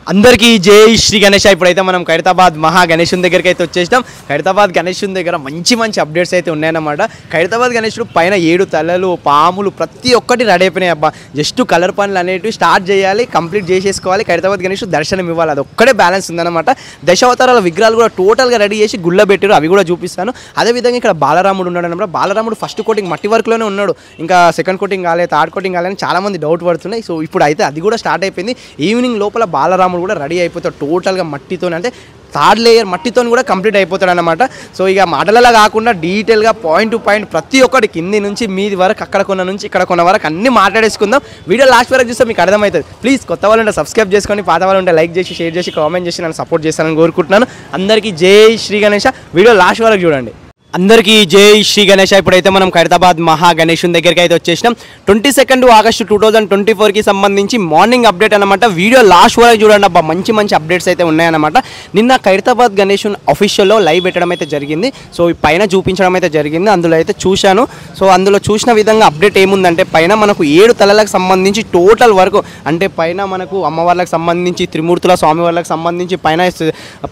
అందరికీ జై శ్రీ గణేష్. ఇప్పుడైతే మనం ఖైరతాబాద్ మహా గణేశుని దగ్గరికి అయితే వచ్చేసినాం. ఖైరతాబాద్ గణేశుని దగ్గర మంచి అప్డేట్స్ అయితే ఉన్నాయన్నమాట. ఖైరతాబాద్ గణేశుడు పైన 7 తలలు పాములు ప్రతి ఒక్కటి రెడీ అయిపోయినాయి అబ్బా. జస్ట్ కలర్ పనులు అనేటివి స్టార్ట్ చేయాలి, కంప్లీట్ చేసేసుకోవాలి. ఖైరతాబాద్ గణేశుడు దర్శనం ఇవ్వాలి, అది ఒక్కడే బ్యాలెన్స్ ఉందన్నమాట. దశావతారాల విగ్రహాలు కూడా టోటల్గా రెడీ చేసి గుళ్ళ పెట్టారు, అవి కూడా చూపిస్తాను. అదేవిధంగా ఇక్కడ బాలరాముడు ఉన్నాడు అనమాట. బాలరాముడు ఫస్ట్ కోటింగ్ మట్టి వర్క్లోనే ఉన్నాడు, ఇంకా సెకండ్ కోటింగ్ కాలేదు, థర్డ్ కోటింగ్ కాలేదని చాలామంది డౌట్ పడుతున్నాయి. సో ఇప్పుడు అయితే అది కూడా స్టార్ట్ అయిపోయింది. ఈవినింగ్ లోపల బాలరాముడు కూడా రెడీ అయిపోతాడు టోటల్గా మట్టితో, అంటే థర్డ్ లేయర్ మట్టితో కూడా కంప్లీట్ అయిపోతాడు అనమాట. సో ఇక మాటలలో కాకుండా డీటెయిల్గా పాయింట్ టు పాయింట్ ప్రతి ఒక్కటి కింది నుంచి మీది వరకు, అక్కడ కొన్న నుంచి ఇక్కడ కొన్న వరకు అన్ని మాట్లాడేసుకుందాం. వీడియో లాస్ట్ వరకు చూస్తే మీకు అర్థమవుతుంది. ప్లీజ్ కొత్త వాళ్ళు ఉంటే సబ్స్క్రైబ్ చేసుకొని, పాత వాళ్ళు ఉంటే లైక్ చేసి, షేర్ చేసి, కామెంట్ చేసి నన్ను సపోర్ట్ చేస్తానని కోరుకుంటున్నాను. అందరికీ జై శ్రీ గణేష. వీడియో లాస్ట్ వరకు చూడండి. అందరికీ జై శ్రీ గణేష. ఇప్పుడైతే మనం ఖైరతాబాద్ మహా గణేశుని దగ్గరికి అయితే వచ్చేసినాం. 22 ఆగస్టు 2024కి సంబంధించి మార్నింగ్ అప్డేట్ అనమాట. వీడియో లాస్ట్ వరకు చూడండి అబ్బా, మంచి అప్డేట్స్ అయితే ఉన్నాయన్నమాట. నిన్న ఖైరతాబాద్ గణేశుని అఫీషియల్లో లైవ్ పెట్టడం అయితే జరిగింది. సో ఈ పైన చూపించడం అయితే జరిగింది, అందులో అయితే చూశాను. సో అందులో చూసిన విధంగా అప్డేట్ ఏముందంటే, పైన మనకు 7 తలలకు సంబంధించి టోటల్ వరకు, అంటే పైన మనకు అమ్మవార్లకు సంబంధించి, త్రిమూర్తుల స్వామివార్లకు సంబంధించి, పైన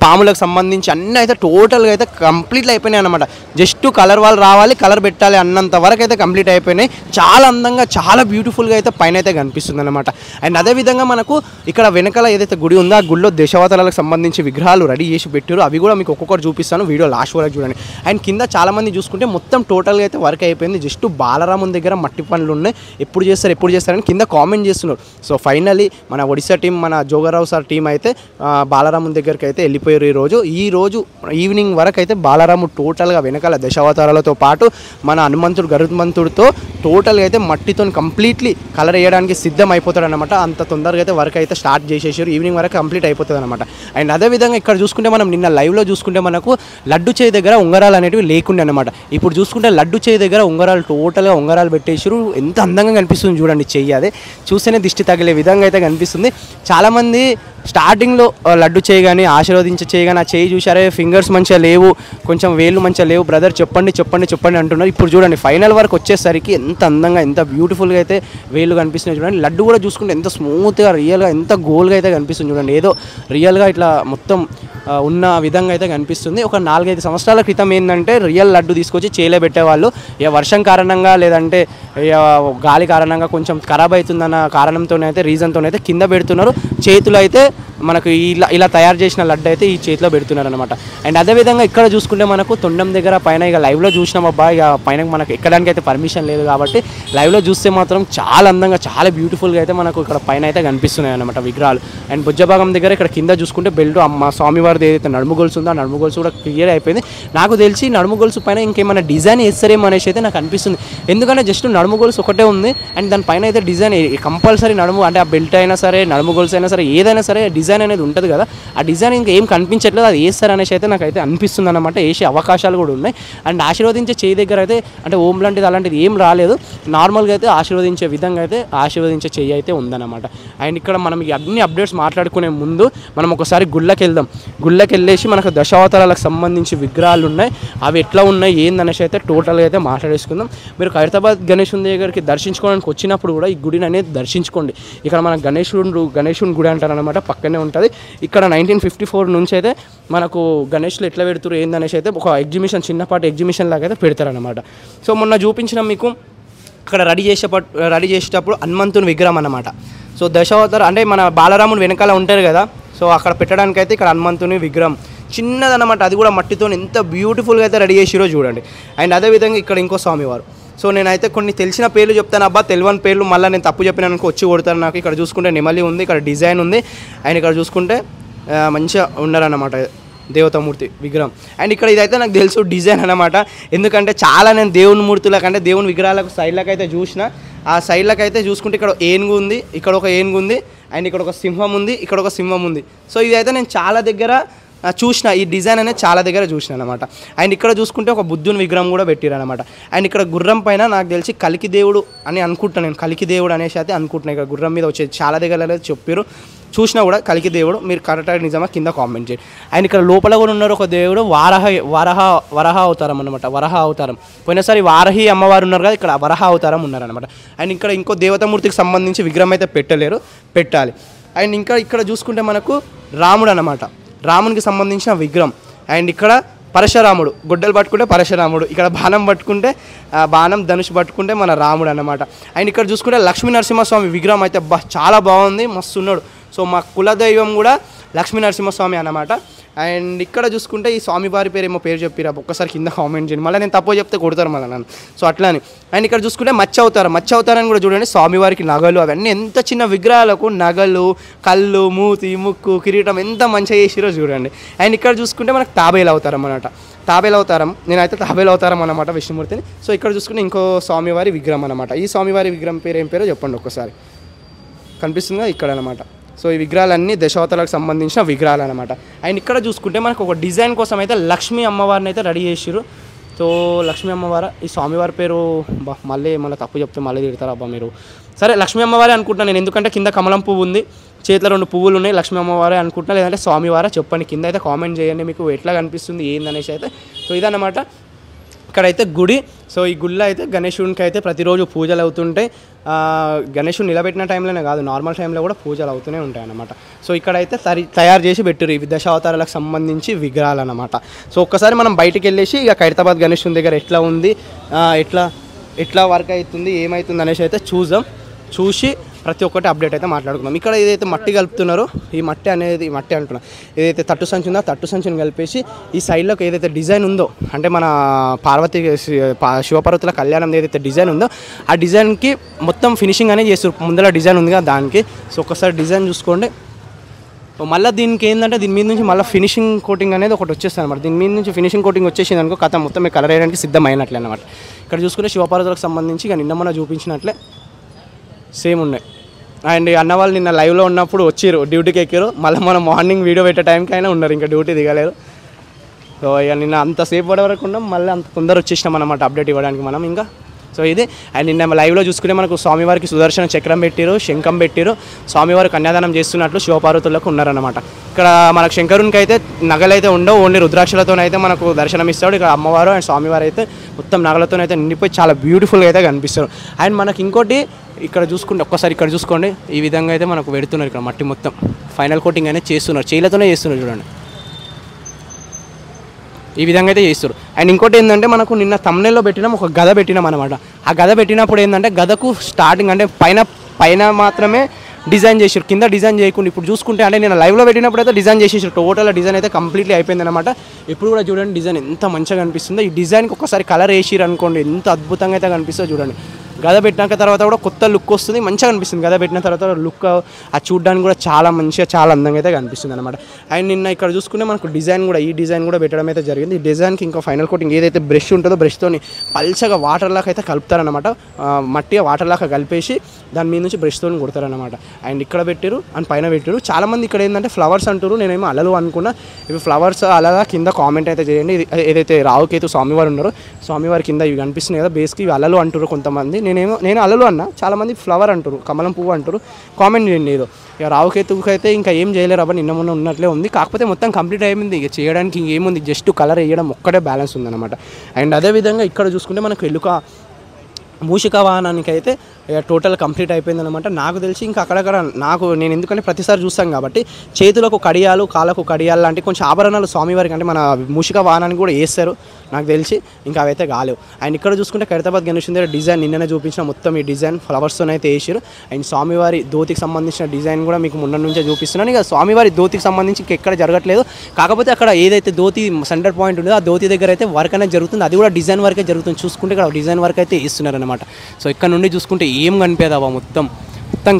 పాములకు సంబంధించి అన్నీ అయితే టోటల్గా అయితే కంప్లీట్లీ అయిపోయినాయి అనమాట. జస్ట్ కలర్ వాళ్ళు రావాలి, కలర్ పెట్టాలి అన్నంత వరకు అయితే కంప్లీట్ అయిపోయినాయి. చాలా అందంగా, చాలా బ్యూటిఫుల్గా అయితే పైన అయితే కనిపిస్తుంది అనమాట. అండ్ అదేవిధంగా మనకు ఇక్కడ వెనకాల ఏదైతే గుడి ఉందో ఆ గుడిలో దశావతారాలకు సంబంధించి విగ్రహాలు రెడీ చేసి పెట్టారు, అవి కూడా మీకు ఒక్కొక్కటి చూపిస్తాను. వీడియో లాస్ట్ వరకు చూడండి. అండ్ కింద చాలామంది చూసుకుంటే మొత్తం టోటల్గా అయితే వర్క్ అయిపోయింది. జస్ట్ బాలరాముని దగ్గర మట్టి పనులు ఉన్నాయి, ఎప్పుడు చేస్తారని కింద కామెంట్ చేస్తున్నారు. సో ఫైనలీ మన ఒడిశా టీం, మన జోగారావు సార్ టీం అయితే బాలరాముని దగ్గరికి అయితే వెళ్ళిపోయారు. ఈ రోజు ఈవినింగ్ వరకు అయితే బాలరాముడు టోటల్గా వెనకాల దశావతారాలతో పాటు మన హనుమంతుడు గరుత్మంతుడితో టోటల్గా అయితే మట్టితో కంప్లీట్లీ కలర్ వేయడానికి సిద్ధం అయిపోతాడు అనమాట. అంత తొందరగా అయితే వర్క్ అయితే స్టార్ట్ చేసేసారు, ఈవినింగ్ వరకు కంప్లీట్ అయిపోతుంది అనమాట. అండ్ అదేవిధంగా ఇక్కడ చూసుకుంటే మనం నిన్న లైవ్లో చూసుకుంటే మనకు లడ్డు చేయి దగ్గర ఉంగరాలు అనేవి లేకుండే అనమాట. ఇప్పుడు చూసుకుంటే లడ్డు చేయి దగ్గర ఉంగరాలు టోటల్గా ఉంగరాలు పెట్టేసారు. ఎంత అందంగా కనిపిస్తుంది చూడండి, చెయ్యి అదే చూస్తేనే దిష్టి తగిలే విధంగా అయితే కనిపిస్తుంది. చాలామంది స్టార్టింగ్లో లడ్డు చేయి కానీ ఆశీర్వదించే చేయి కానీ ఆ చేయి చూసారే, ఫింగర్స్ మంచిగా లేవు, కొంచెం వేళ్ళు మంచిగా లేవు బ్రదర్, చెప్పండి అంటున్నారు. ఇప్పుడు చూడండి ఫైనల్ వరకు వచ్చేసరికి ఎంత అందంగా, ఎంత బ్యూటిఫుల్గా అయితే వేళ్ళు కనిపిస్తున్నాయి చూడండి. లడ్డు కూడా చూసుకుంటే ఎంత స్మూత్గా, రియల్గా, ఎంత గోల్గా అయితే కనిపిస్తుంది చూడండి. ఏదో రియల్గా ఇట్లా మొత్తం ఉన్న విధంగా అయితే కనిపిస్తుంది. ఒక 4-5 సంవత్సరాల క్రితం ఏంటంటే రియల్ లడ్డు తీసుకొచ్చి చేలే పెట్టేవాళ్ళు. ఇక వర్షం కారణంగా లేదంటే గాలి కారణంగా కొంచెం ఖరాబ్ అవుతుందన్న కారణంతోనైతే, రీజన్తోనైతే కింద పెడుతున్నారు. చేతులు అయితే మనకు ఇలా తయారు చేసిన లడ్డు అయితే ఈ చేతిలో పెడుతున్నారు అనమాట. అండ్ అదేవిధంగా ఇక్కడ చూసుకుంటే మనకు తొండం దగ్గర పైన ఇక లైవ్లో చూసినాం అబ్బా. ఇక పైన మనకు ఎక్కడానికి అయితే పర్మిషన్ లేదు కాబట్టి లైవ్లో చూస్తే మాత్రం చాలా అందంగా, చాలా బ్యూటిఫుల్గా అయితే మనకు ఇక్కడ పైన అయితే కనిపిస్తున్నాయి అనమాట విగ్రహాలు. అండ్ భుజభాగం దగ్గర ఇక్కడ కింద చూసుకుంటే బెల్ట్ అమ్మ స్వామివారిది ఏదైతే నడుము గొలుసు ఉందో ఆ నడుము గొలుసు కూడా క్లియర్ అయిపోయింది. నాకు తెలిసి నడుము గొలుసు పైన ఇంకేమైనా డిజైన్ వేస్తారేమో అనేసి అయితే నాకు అనిపిస్తుంది. ఎందుకంటే జస్ట్ నడుము గొలుసు ఒకటే ఉంది, అండ్ దానిపైన అయితే డిజైన్ కంపల్సరీ నడుము, అంటే ఆ బెల్ట్ అయినా సరే, నడుము గొలుసు అయినా సరే, ఏదైనా సరే డిజైన్ అనేది ఉంటుంది కదా, ఆ డిజైన్ ఇంకా ఏం కనిపించట్లేదు. అది వేస్తారు అనేసి అయితే నాకైతే అనిపిస్తుంది అనమాట. వేసే అవకాశాలు కూడా ఉన్నాయి. అండ్ ఆశీర్వదించే చేయి దగ్గర అయితే అంటే ఓం లాంటిది అలాంటిది ఏం రాలేదు. నార్మల్గా అయితే ఆశీర్వదించే విధంగా అయితే ఆశీర్వదించే చెయ్యి అయితే ఉందన్నమాట. అండ్ ఇక్కడ మనం ఈ అన్ని అప్డేట్స్ మాట్లాడుకునే ముందు మనం ఒకసారి గుళ్ళకి వెళ్దాం. గుళ్ళకి వెళ్ళేసి మనకు దశావతారాలకు సంబంధించి విగ్రహాలు ఉన్నాయి, అవి ఎట్లా ఉన్నాయి ఏందనేసి అయితే టోటల్గా అయితే మాట్లాడేసుకుందాం. మీరు ఖైరతాబాద్ గణేశుని దగ్గరికి దర్శించుకోవడానికి వచ్చినప్పుడు కూడా ఈ గుడిని అనేది దర్శించుకోండి. ఇక్కడ మన గణేశుని గుడి అంటారనమాట, పక్కనే ఉంటుంది. ఇక్కడ 1954 నుంచి అయితే మనకు గణేష్లు ఎట్లా పెడుతురు ఏందనేసి అయితే ఒక ఎగ్జిబిషన్, చిన్నపాటి ఎగ్జిబిషన్ లాగా అయితే పెడతారనమాట. సో మొన్న చూపించిన మీకు అక్కడ రెడీ చేసేటప్పుడు హనుమంతుని విగ్రహం అన్నమాట. సో దశావతారం అంటే మన బాలరాముని వెనకాల ఉంటారు కదా, సో అక్కడ పెట్టడానికి అయితే ఇక్కడ హనుమంతుని విగ్రహం చిన్నదన్నమాట. అది కూడా మట్టితో ఎంత బ్యూటిఫుల్గా అయితే రెడీ చేసిరో చూడండి. అండ్ అదేవిధంగా ఇక్కడ ఇంకో స్వామివారు. సో నేనైతే కొన్ని తెలిసిన పేర్లు చెప్తాను అబ్బా, తెలియని పేర్లు మళ్ళీ నేను తప్పు చెప్పినానుకో వచ్చి కొడతాను నాకు. ఇక్కడ చూసుకుంటే నెమలి ఉంది, ఇక్కడ డిజైన్ ఉంది, అండ్ ఇక్కడ చూసుకుంటే మంచిగా ఉన్నారన్నమాట దేవతామూర్తి విగ్రహం. అండ్ ఇక్కడ ఇదైతే నాకు తెలుసు డిజైన్ అనమాట. ఎందుకంటే చాలా నేను దేవుని మూర్తులకు అంటే దేవుని విగ్రహాలకు సైడ్లకు అయితే చూసిన, ఆ సైడ్లకు అయితే చూసుకుంటే ఇక్కడ ఏనుగు ఉంది, ఇక్కడ ఒక ఏనుగు ఉంది, అండ్ ఇక్కడ ఒక సింహం ఉంది, ఇక్కడ ఒక సింహం ఉంది. సో ఇదైతే నేను చాలా దగ్గర చూసిన, ఈ డిజైన్ అనేది చాలా దగ్గర చూసిన అనమాట. అండ్ ఇక్కడ చూసుకుంటే ఒక బుద్ధుని విగ్రహం కూడా పెట్టిరనమాట. అండ్ ఇక్కడ గుర్రం పైన నాకు తెలిసి కలికి దేవుడు అని అనుకుంటున్నాను, నేను కలికి దేవుడు అనేసి అయితే అనుకుంటున్నాను. ఇక్కడ గుర్రం మీద వచ్చేది చాలా దగ్గర చెప్పారు, చూసినా కూడా కలికి దేవుడు. మీరు కరెక్ట్గా నిజమా కింద కామెంట్ చేయండి. అండ్ ఇక్కడ లోపల కూడా ఉన్నారు ఒక దేవుడు, వరహ అవతారం అనమాట. వరహ అవతారం పోయినసారి వారహి అమ్మవారు ఉన్నారు కదా, ఇక్కడ వరహ అవతారం ఉన్నారనమాట. అండ్ ఇక్కడ ఇంకో దేవతామూర్తికి సంబంధించి విగ్రహం అయితే పెట్టలేరు, పెట్టాలి. అండ్ ఇంకా ఇక్కడ చూసుకుంటే మనకు రాముడు అన్నమాట, రామునికి సంబంధించిన విగ్రహం. అండ్ ఇక్కడ పరశురాముడు, గొడ్డలు పట్టుకుంటే పరశురాముడు, ఇక్కడ బాణం పట్టుకుంటే బాణం, ధనుష్ పట్టుకుంటే మన రాముడు అన్నమాట. అండ్ ఇక్కడ చూసుకుంటే లక్ష్మీ నరసింహస్వామి విగ్రహం అయితే చాలా బాగుంది, మస్తు ఉన్నాడు. సో మా కులదైవం కూడా లక్ష్మీ నరసింహస్వామి అన్నమాట. అండ్ ఇక్కడ చూసుకుంటే ఈ స్వామివారి పేరు ఏమో పేరు చెప్పిరా, ఒక్కసారి కింద కామెంట్ చేయండి, మళ్ళీ నేను తప్పు చెప్తే కొడతారు మళ్ళీ నన్ను. సో అట్లా అని. అండ్ ఇక్కడ చూసుకుంటే మత్స్య అవతారం కూడా చూడండి, స్వామివారికి నగలు అవన్నీ ఎంత చిన్న విగ్రహాలకు నగలు, కళ్ళు, మూతి, ముక్కు, కిరీటం ఎంత మంచిగా చేసిరో చూడండి. అండ్ ఇక్కడ చూసుకుంటే మనకు తాబేలు అవతారం అన్నమాట, తాబేలు అవతారం, నేనైతే తాబేలు అవతారం అన్నమాట విష్ణుమూర్తిని. సో ఇక్కడ చూసుకుంటే ఇంకో స్వామివారి విగ్రహం అన్నమాట. ఈ స్వామివారి విగ్రహం పేరు ఏం పేరో చెప్పండి ఒక్కసారి, కనిపిస్తుందా ఇక్కడ అన్నమాట. సో ఈ విగ్రహాలన్నీ దశావతారాలకు సంబంధించిన విగ్రహాలు అనమాట. అండ్ ఇక్కడ చూసుకుంటే మనకు ఒక డిజైన్ కోసం అయితే లక్ష్మీ అమ్మవారిని అయితే రెడీ చేసిరు. సో లక్ష్మీ అమ్మవారు, ఈ స్వామివారి పేరు మళ్ళీ తప్పు చెప్తే మళ్ళీ తిడతారు అబ్బా మీరు. సరే లక్ష్మీ అమ్మవారే అనుకుంటున్నాను నేను, ఎందుకంటే కింద కమలం పువ్వు ఉంది, చేతిలో 2 పువ్వులు ఉన్నాయి, లక్ష్మీ అమ్మవారే అనుకుంటున్నా, లేదంటే స్వామివారే చెప్పండి, కింద అయితే కామెంట్ చేయండి మీకు ఎట్లా కనిపిస్తుంది ఏందనేసి అయితే. సో ఇదన్నమాట ఇక్కడైతే గుడి. సో ఈ గుడిలో అయితే గణేశునికి అయితే ప్రతిరోజు పూజలు అవుతుంటాయి. గణేశుని నిలబెట్టిన టైంలోనే కాదు, నార్మల్ టైంలో కూడా పూజలు అవుతూనే ఉంటాయి అన్నమాట. సో ఇక్కడైతే తయారు చేసి పెట్టారు ఈ దశావతారాలకు సంబంధించి విగ్రహాలు అన్నమాట. సో ఒక్కసారి మనం బయటికి వెళ్ళేసి ఇక ఖైరతాబాద్ గణేశుని దగ్గర ఎట్లా ఉంది, ఎట్లా వర్క్ అవుతుంది, ఏమవుతుంది అనేసి అయితే చూసి ప్రతి ఒక్కటి అప్డేట్ అయితే మాట్లాడుకుందాం. ఇక్కడ ఏదైతే మట్టి కలుపుతున్నారో, ఈ మట్టి అంటున్నా, ఏదైతే తట్టు సంచి ఉందో తట్టు సంచిని కలిపేసి ఈ సైడ్లోకి ఏదైతే డిజైన్ ఉందో, అంటే మన పార్వతి శివపార్వతుల కళ్యాణం ఏదైతే డిజైన్ ఉందో ఆ డిజైన్కి మొత్తం ఫినిషింగ్ అనేది చేస్తారు. ముందర డిజైన్ ఉంది కదా దానికి. సో ఒక్కసారి డిజైన్ చూసుకోండి. మళ్ళీ దీనికి ఏంటంటే దీని మీద నుంచి మళ్ళీ ఫినిషింగ్ కోటింగ్ అనేది ఒకటి వచ్చేస్తుంది అనమాట. దీని మీద నుంచి ఫినిషింగ్ కోటింగ్ వచ్చేసింది అనుకో, కథ మొత్తం కలర్ వేయడానికి సిద్ధమైనట్లే అనమాట. ఇక్కడ చూసుకుంటే శివపార్వతులకు సంబంధించి ఇక నిన్న మొన్న చూపించినట్లే సేమ్ ఉన్నాయి. అండ్ అన్న వాళ్ళు నిన్న లైవ్లో ఉన్నప్పుడు వచ్చారు, డ్యూటీకి ఎక్కారు, మళ్ళీ మనం మార్నింగ్ వీడియో పెట్టే టైంకి అయినా ఉన్నారు, ఇంకా డ్యూటీ దిగలేరు. సో ఇక నిన్న అంతసేపు పడే వరకు ఉన్నాం, మళ్ళీ అంత తొందర వచ్చేసినాం అన్నమాట అప్డేట్ ఇవ్వడానికి మనం ఇంకా. సో ఇది. అండ్ నిన్న లైవ్లో చూసుకుంటే మనకు స్వామివారికి సుదర్శన చక్రం పెట్టారు, శంఖం పెట్టారు, స్వామివారు కన్యాదానం చేస్తున్నట్లు శివపార్వతులకు ఉన్నారన్నమాట. ఇక్కడ మనకు శంకరునికి అయితే నగలైతే ఉండవు, ఓన్లీ రుద్రాక్షలతోనైతే మనకు దర్శనం ఇస్తాడు. ఇక్కడ అమ్మవారు అండ్ స్వామివారు అయితే మొత్తం నగలతోనైతే నిండిపోయి చాలా బ్యూటిఫుల్గా అయితే కనిపిస్తారు. అండ్ మనకి ఇంకోటి ఇక్కడ చూసుకుంటే ఒక్కసారి ఇక్కడ చూసుకోండి, ఈ విధంగా అయితే మనకు పెడుతున్నారు ఇక్కడ మట్టి మొత్తం ఫైనల్ కోటింగ్ అనేది చేస్తున్నారు, చేయిలతోనే చేస్తున్నారు చూడండి, ఈ విధంగా అయితే చేస్తారు. అండ్ ఇంకోటి ఏంటంటే మనకు నిన్న thumbnailలో పెట్టినాం, ఒక గద పెట్టినాం అనమాట. ఆ గద పెట్టినప్పుడు ఏంటంటే గదకు స్టార్టింగ్ అంటే పైన మాత్రమే డిజైన్ చేసారు, కింద డిజైన్ చేయకుండా. ఇప్పుడు చూసుకుంటే అంటే నేను లైవ్లో పెట్టినప్పుడు అయితే డిజైన్ చేసేసారు, టోటల్ డిజైన్ అయితే కంప్లీట్లీ అయిపోయింది అనమాట. ఇప్పుడు కూడా చూడండి డిజైన్ ఎంత మంచిగా కనిపిస్తుందో. ఈ డిజైన్కి ఒకసారి కలర్ వేసిరు అనుకోండి, ఎంత అద్భుతంగా అయితే కనిపిస్తుందో చూడండి. గద పెట్టినాక తర్వాత కూడా కొత్త లుక్ వస్తుంది, మంచిగా కనిపిస్తుంది. గద పెట్టిన తర్వాత లుక్ అది చూడడానికి కూడా చాలా మంచిగా చాలా అందంగా అయితే కనిపిస్తుంది అనమాట. అండ్ నిన్న ఇక్కడ చూసుకుంటే మనకు డిజైన్ కూడా ఈ డిజైన్ కూడా పెట్టడం అయితే జరిగింది. ఈ డిజైన్కి ఇంకా ఫైనల్ కోటింగ్ ఏదైతే బ్రష్ ఉంటుందో బ్రష్తోని పల్చగా వాటర్ లాగా అయితే కలుపుతారనమాట. మట్టిగా వాటర్ లాగా కలిపేసి దాని మీద నుంచి బ్రష్తో కొడతారనమాట. అండ్ ఇక్కడ పెట్టారు అండ్ పైన పెట్టారు. చాలామంది ఇక్కడ ఏంటంటే ఫ్లవర్స్ అంటారు, నేనేమో అలలు అనుకున్నా. ఇవి ఫ్లవర్స్ అలలా కింద కామెంట్ అయితే చేయండి. ఏదైతే రావుకేతు స్వామివారు ఉన్నారో స్వామివారి కింద ఇవి కనిపిస్తున్నాయి కదా బేస్కి, ఇవి అలలు అంటారు కొంతమంది. నేను అలలు అన్నా, చాలామంది ఫ్లవర్ అంటారు, కమలం పువ్వు అంటారు. కామెంట్ చేయండి ఏదో. ఇక రావుకేతుకి అయితే ఇంకా ఏం చేయలేరు అబ్బా, నిన్న మొన్న ఉన్నట్లే ఉంది. కాకపోతే మొత్తం కంప్లీట్ అయిపోయింది, ఇక చేయడానికి ఇంకేముంది, జస్ట్ కలర్ వేయడం ఒక్కటే బ్యాలెన్స్ ఉందన్నమాట. అండ్ అదేవిధంగా ఇక్కడ చూసుకుంటే మనకు మూషిక వాహనానికి అయితే టోటల్ కంప్లీట్ అయిపోయింది అనమాట. నాకు తెలిసి ఇంకా అక్కడక్కడ నేను ఎందుకంటే ప్రతిసారి చూస్తాను కాబట్టి చేతులకు కడియాలు, కాళ్ళకు కడియాలు లాంటి కొంచెం ఆభరణాలు స్వామివారికి అంటే మన మూషిక వాహనానికి కూడా వేస్తారు నాకు తెలిసి, ఇంకా అవైతే కాలేవు. అండ్ ఇక్కడ చూసుకుంటే ఖైరతాబాద్ గణేశుని దగ్గర డిజైన్ నిన్ననే చూపించిన మొత్తం ఈ డిజైన్ ఫ్లవర్స్తో అయితే వేసారు. అండ్ స్వామివారి ధోతికి సంబంధించిన డిజైన్ కూడా మీకు ముందు నుంచే చూపిస్తున్నాను. ఇక స్వామివారి ధోతికి సంబంధించి ఎక్కడ జరగట్లేదు, కాకపోతే అక్కడ ఏదైతే ధోతి సెంటర్ పాయింట్ ఉందో ఆ ధోతి దగ్గర అయితే వర్క్ అనేది జరుగుతుంది, అది కూడా డిజైన్ వర్కే జరుగుతుంది. చూసుకుంటే ఇక్కడ డిజైన్ వర్క్ అయితే వేస్తున్నారు అనమాట. సో ఇక్కడ నుండి చూసుకుంటే ఏం కనిపించదు మొత్తం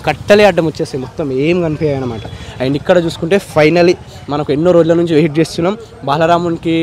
కట్టలే అడ్డం వచ్చేస్తాయి, మొత్తం ఏం కనిపించాయి అనమాట. అండ్ ఇక్కడ చూసుకుంటే ఫైనలీ మనకు ఎన్నో రోజుల నుంచి వెయిట్ చేస్తున్నాం బాలరామునికి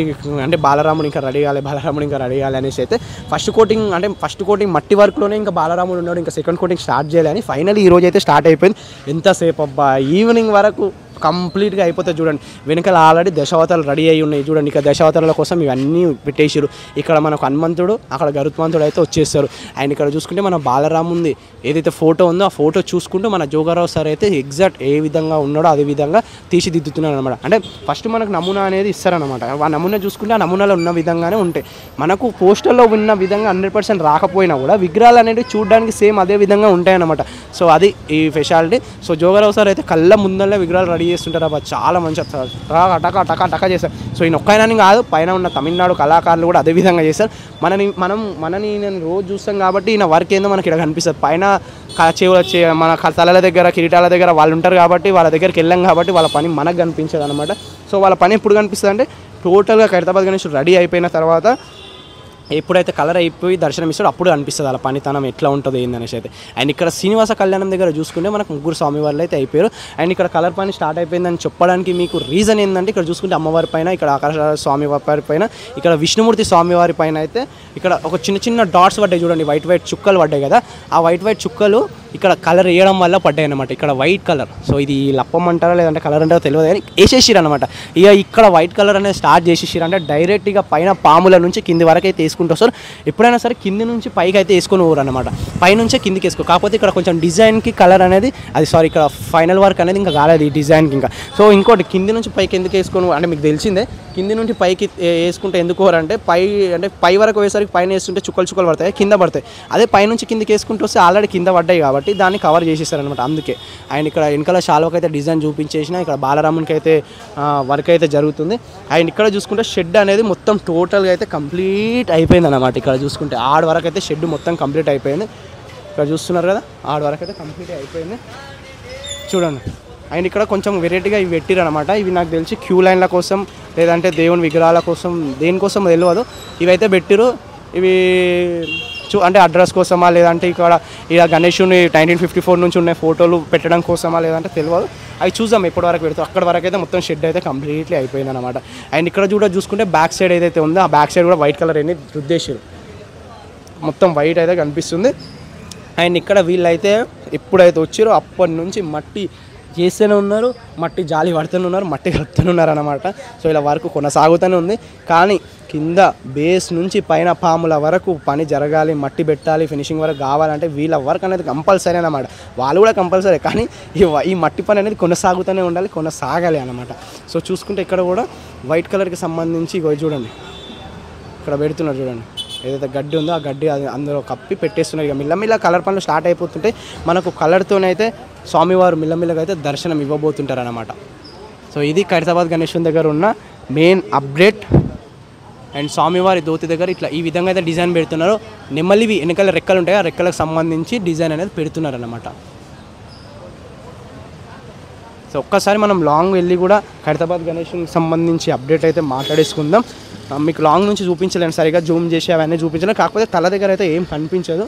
ఇంకా రెడీ కావాలి అనేసి అయితే ఫస్ట్ కోటింగ్ మట్టి వర్క్లోనే ఇంకా బాలరాముడు ఉన్నాడు, ఇంకా సెకండ్ కోటింగ్ స్టార్ట్ చేయాలని ఫైనలీ ఈ రోజు అయితే స్టార్ట్ అయిపోయింది. ఎంతసేపు అబ్బా, ఈవినింగ్ వరకు కంప్లీట్గా అయిపోతుంది చూడండి. వెనకాల ఆల్రెడీ దశావతారాలు రెడీ అయ్యి ఉన్నాయి చూడండి. ఇక దశావతారాల కోసం ఇవన్నీ పెట్టేసారు. ఇక్కడ మనకు హనుమంతుడు, అక్కడ గరుత్మంతుడు అయితే వచ్చేస్తారు. అండ్ ఇక్కడ చూసుకుంటే మన బాలరాము ఉంది, ఏదైతే ఫోటో ఉందో ఆ ఫోటో చూసుకుంటూ మన జోగారావు సార్ అయితే ఎగ్జాక్ట్ ఏ విధంగా ఉన్నాడో అదే విధంగా తీర్చిదిద్దుతున్నారు అనమాట. అంటే ఫస్ట్ మనకు నమూనా అనేది ఇస్తారనమాట. ఆ నమూనా చూసుకుంటే ఆ నమూనాలో ఉన్న విధంగానే ఉంటాయి. మనకు పోస్టర్లో ఉన్న విధంగా 100% రాకపోయినా కూడా విగ్రహాలు అనేవి చూడడానికి సేమ్ అదే విధంగా ఉంటాయన్నమాట. సో అది ఈ స్పెషాలిటీ. సో జోగారావు సార్ అయితే కళ్ళ ముందరనే విగ్రహాలు రెడీ చేస్తుంటారు. అబ్బా చాలా మంచిగా టకా టకా టకా చేస్తారు. సో ఈయన ఒక్కైనా కాదు, పైన ఉన్న తమిళనాడు కళాకారులు కూడా అదే విధంగా చేస్తారు. మనని నేను రోజు చూస్తాం కాబట్టి ఈయన వర్క్ ఏందో మనకి ఇక్కడ కనిపిస్తుంది. పైన మన తలల దగ్గర కిరీటాల దగ్గర వాళ్ళు ఉంటారు కాబట్టి వాళ్ళ దగ్గరికి వెళ్ళాం కాబట్టి వాళ్ళ పని మనకు కనిపించదు అనమాట. సో వాళ్ళ పని ఎప్పుడు కనిపిస్తుంది అంటే టోటల్గా ఖైరతాబాద్ గణేష్ రెడీ అయిపోయిన తర్వాత ఎప్పుడైతే కలర్ అయిపోయి దర్శనం ఇస్తాడో అప్పుడు అనిపిస్తుంది అలా పనితనం ఎట్లా ఉంటుందో ఏందనేసి అయితే. అండ్ ఇక్కడ శ్రీనివాస కళ్యాణం దగ్గర చూసుకుంటే మనకు 3 స్వామివార్లు అయితే అయిపోయారు. అండ్ ఇక్కడ కలర్ పని స్టార్ట్ అయిపోయిందని చెప్పడానికి మీకు రీజన్ ఏంటంటే ఇక్కడ చూసుకుంటే అమ్మవారి పైన, ఇక్కడ ఆకాశ స్వామివారి పైన, ఇక్కడ విష్ణుమూర్తి స్వామివారి పైన అయితే ఇక్కడ ఒక చిన్న చిన్న డాట్స్ పడ్డాయి చూడండి, వైట్ చుక్కలు పడ్డాయి కదా. ఆ వైట్ చుక్కలు ఇక్కడ కలర్ వేయడం వల్ల పడ్డాయి అనమాట. ఇక్కడ వైట్ కలర్. సో ఇది లప్పం అంటారా లేదంటే కలర్ అంటారో తెలియదు కానీ వేసేసిరు అనమాట. ఇక ఇక్కడ వైట్ కలర్ అనేది స్టార్ట్ చేసేసారు అంటే డైరెక్ట్గా పైన పాముల నుంచి కింది వరకు అయితే వేసుకుంటూ వస్తారు. ఎప్పుడైనా సరే కింది నుంచి పైకి అయితే వేసుకొని పోరు అనమాట, పైనుంచే కిందికి వేసుకో. కాకపోతే ఇక్కడ కొంచెం డిజైన్కి కలర్ అనేది ఇక్కడ ఫైనల్ వర్క్ అనేది ఇంకా కాలేదు ఈ డిజైన్కి ఇంకా. సో ఇంకోటి కింది నుంచి పైకి ఎందుకు వేసుకొని అంటే మీకు తెలిసిందే, కింది నుంచి పైకి వేసుకుంటే ఎందుకు అంటే పై వరకు వేసరికి పైన వేస్తుంటే చుక్కలు పడతాయి, కింద పడతాయి. అదే పైనుంచి కిందికి వేసుకుంటూ వస్తే ఆల్రెడీ కింద పడ్డాయి కాబట్టి దాన్ని కవర్ చేసేస్తారనమాట. అందుకే అండ్ ఇక్కడ వెనకాల షాల్వకి అయితే డిజైన్ చూపించేసిన, ఇక్కడ బాలరామునికి అయితే వర్క్ అయితే జరుగుతుంది. అండ్ ఇక్కడ చూసుకుంటే షెడ్ అనేది మొత్తం టోటల్గా అయితే కంప్లీట్ అయిపోయింది అనమాట. ఇక్కడ చూసుకుంటే ఆడ వరకు అయితే షెడ్ మొత్తం కంప్లీట్ అయిపోయింది. ఇక్కడ చూస్తున్నారు కదా, ఆడ వరకు అయితే కంప్లీట్ అయిపోయింది చూడండి. అండ్ ఇక్కడ కొంచెం వెరైటీగా ఇవి పెట్టిరు అనమాట. ఇవి నాకు తెలిసి క్యూ లైన్ల కోసం లేదంటే దేవుని విగ్రహాల కోసం దేనికోసం తెలియదు, ఇవైతే పెట్టిరు. ఇవి అంటే అడ్రస్ కోసమా లేదంటే ఇక్కడ గణేషుని 1954 నుంచి ఉన్న ఫోటోలు పెట్టడం కోసమా లేదంటే తెలియదు. అవి చూద్దాం ఎప్పటి వరకు పెడతాం. అక్కడ వరకు అయితే మొత్తం షెడ్ అయితే కంప్లీట్లీ అయిపోయింది అనమాట. అండ్ ఇక్కడ చూసుకుంటే బ్యాక్ సైడ్ ఏదైతే ఉందో ఆ బ్యాక్ సైడ్ కూడా వైట్ కలర్ అనేది రుద్దేశారు, మొత్తం వైట్ అయితే కనిపిస్తుంది. అండ్ ఇక్కడ వీళ్ళైతే ఎప్పుడైతే వచ్చారో అప్పటి నుంచి మట్టి చేస్తూనే ఉన్నారు, మట్టి జాలి పడుతూనే ఉన్నారు, మట్టి కలుపుతూనే ఉన్నారు అనమాట. సో ఇలా వర్క్ కొనసాగుతూనే ఉంది. కానీ కింద బేస్ నుంచి పైన పాముల వరకు పని జరగాలి, మట్టి పెట్టాలి, ఫినిషింగ్ వరకు కావాలంటే వీళ్ళ వర్క్ అనేది కంపల్సరీ అనమాట. వాళ్ళు కూడా కంపల్సరీ, కానీ ఈ మట్టి పని అనేది కొనసాగుతూనే ఉండాలి, కొనసాగాలి అనమాట. సో చూసుకుంటే ఇక్కడ కూడా వైట్ కలర్కి సంబంధించి చూడండి, ఇక్కడ పెడుతున్నారు చూడండి, ఏదైతే గడ్డి ఉందో ఆ గడ్డి అది అందులో కప్పి పెట్టేస్తున్నారు. ఇక మిల్లమిల్ల కలర్ పనులు స్టార్ట్ అయిపోతుంటే మనకు కలర్తోనైతే స్వామివారు మిల్లమిల్లగా అయితే దర్శనం ఇవ్వబోతుంటారు అనమాట. సో ఇది ఖైరతాబాద్ గణేశుని దగ్గర ఉన్న మెయిన్ అప్డేట్. అండ్ స్వామివారి ధోతి దగ్గర ఇట్లా ఈ విధంగా అయితే డిజైన్ పెడుతున్నారు. నెమ్మలివి వెనకాల రెక్కలు ఉంటాయి, ఆ రెక్కలకు సంబంధించి డిజైన్ అనేది పెడుతున్నారు అనమాట. సో ఒక్కసారి మనం లాంగ్ వెళ్ళి కూడా ఖైరతాబాద్ గణేశునికి సంబంధించి అప్డేట్ అయితే మాట్లాడేసుకుందాం. మీకు లాంగ్ నుంచి చూపించలేను, సరిగా జూమ్ చేసి అవన్నీ చూపించలేను. కాకపోతే తల దగ్గర అయితే ఏం కనిపించదు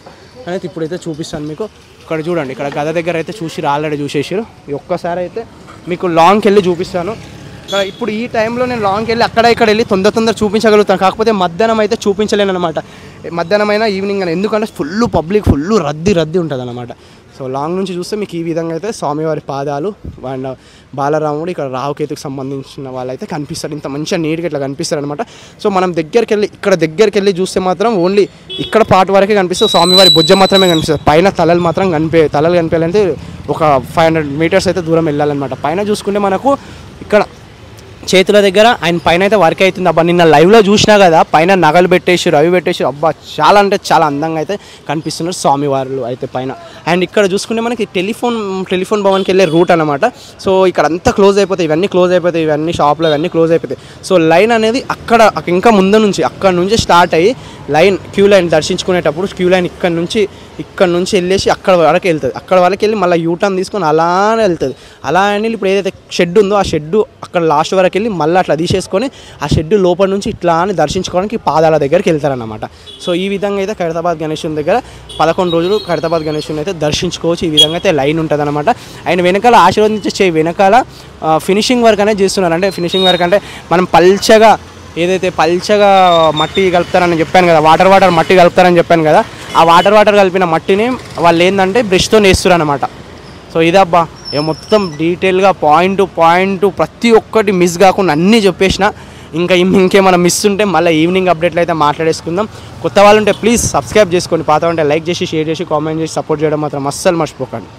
అనేది ఇప్పుడైతే చూపిస్తాను మీకు. ఇక్కడ చూడండి, ఇక్కడ గద దగ్గర అయితే ఆల్రెడీ చూసేసారు. ఒక్కసారి అయితే మీకు లాంగ్కి వెళ్ళి చూపిస్తాను. ఇక్కడ ఇప్పుడు ఈ టైంలో నేను లాంగ్కి వెళ్ళి అక్కడ ఇక్కడ వెళ్ళి తొందర చూపించగలుగుతాను. కాకపోతే మధ్యాహ్నం అయితే చూపించలేను అనమాట. మధ్యాహ్నం అయినా ఈవినింగ్ అని, ఎందుకంటే పబ్లిక్ రద్దీ ఉంటుంది అనమాట. సో లాంగ్ నుంచి చూస్తే మీకు ఈ విధంగా అయితే స్వామివారి పాదాలు అండ్ బాలరాముడు, ఇక్కడ రావుకేతుకు సంబంధించిన వాళ్ళైతే కనిపిస్తారు. ఇంత మంచిగా నీట్గా ఇట్లా కనిపిస్తారు అనమాట. సో మనం దగ్గరికి వెళ్ళి చూస్తే మాత్రం ఓన్లీ ఇక్కడ పార్ట్ వరకే కనిపిస్తుంది, స్వామివారి భుజ మాత్రమే కనిపిస్తుంది. పైన తలలు మాత్రం కనిపించాలంటే ఒక 500 మీటర్స్ అయితే దూరం వెళ్ళాలన్నమాట. పైన చూసుకుంటే మనకు ఇక్కడ చేతుల దగ్గర ఆయన పైన అయితే వర్క్ అవుతుంది. అబ్బా నిన్న లైవ్లో చూసినా కదా, పైన నగలు పెట్టేసారు, అవి పెట్టేసారు. అబ్బా చాలా అంటే చాలా అందంగా అయితే కనిపిస్తున్నారు స్వామివారు అయితే పైన. అండ్ ఇక్కడ చూసుకుంటే మనకి టెలిఫోన్ భవన్కి వెళ్ళే రూట్ అనమాట. సో ఇక్కడ అంతా క్లోజ్ అయిపోతాయి, ఇవన్నీ షాప్లో ఇవన్నీ క్లోజ్ అయిపోతాయి. సో లైన్ అనేది అక్కడ ఇంకా ముందు నుంచి అక్కడ నుంచి స్టార్ట్ అయ్యి క్యూ లైన్ దర్శించుకునేటప్పుడు క్యూ లైన్ ఇక్కడ నుంచి వెళ్ళేసి అక్కడ వరకు వెళ్తుంది. అక్కడ వరకు వెళ్ళి మళ్ళీ యూటర్న్ తీసుకొని అలానే వెళ్తుంది. అలా అని ఇప్పుడు ఏదైతే షెడ్ ఉందో ఆ షెడ్ అక్కడ లాస్ట్ వరకు వెళ్ళి మళ్ళీ అట్లా తీసేసుకొని ఆ షెడ్ లోపల నుంచి ఇట్లా అని దర్శించుకోవడానికి పాదాల దగ్గరికి వెళ్తారనమాట. సో ఈ విధంగా అయితే ఖైరతాబాద్ గణేశుని దగ్గర 11 రోజులు ఖైరతాబాద్ గణేశుని అయితే దర్శించుకోవచ్చు. ఈ విధంగా అయితే లైన్ ఉంటుంది అనమాట. ఆయన వెనకాల ఆశీర్వదించే వెనకాల ఫినిషింగ్ వర్క్ అనేది చేస్తున్నారు. అంటే ఫినిషింగ్ వర్క్ అంటే మనం పల్చగా మట్టి కలుపుతారని చెప్పాను కదా, వాటర్ మట్టి కలుపుతారని చెప్పాను కదా, ఆ వాటర్ కలిపిన మట్టిని వాళ్ళు ఏంటంటే బ్రష్తో నేస్తారు అనమాట. సో ఇదబ్బా ఇక మొత్తం డీటెయిల్గా పాయింట్ ప్రతి ఒక్కటి మిస్ కాకుండా అన్నీ చెప్పేసిన. ఇంకేమైనా మిస్ ఉంటే మళ్ళీ ఈవినింగ్ అప్డేట్లు అయితే మాట్లాడేసుకుందాం. కొత్త వాళ్ళు ఉంటే ప్లీజ్ సబ్స్క్రైబ్ చేసుకోండి, పాత ఉంటే లైక్ చేసి షేర్ చేసి కామెంట్ చేసి సపోర్ట్ చేయడం మాత్రం అస్సలు మర్చిపోకండి.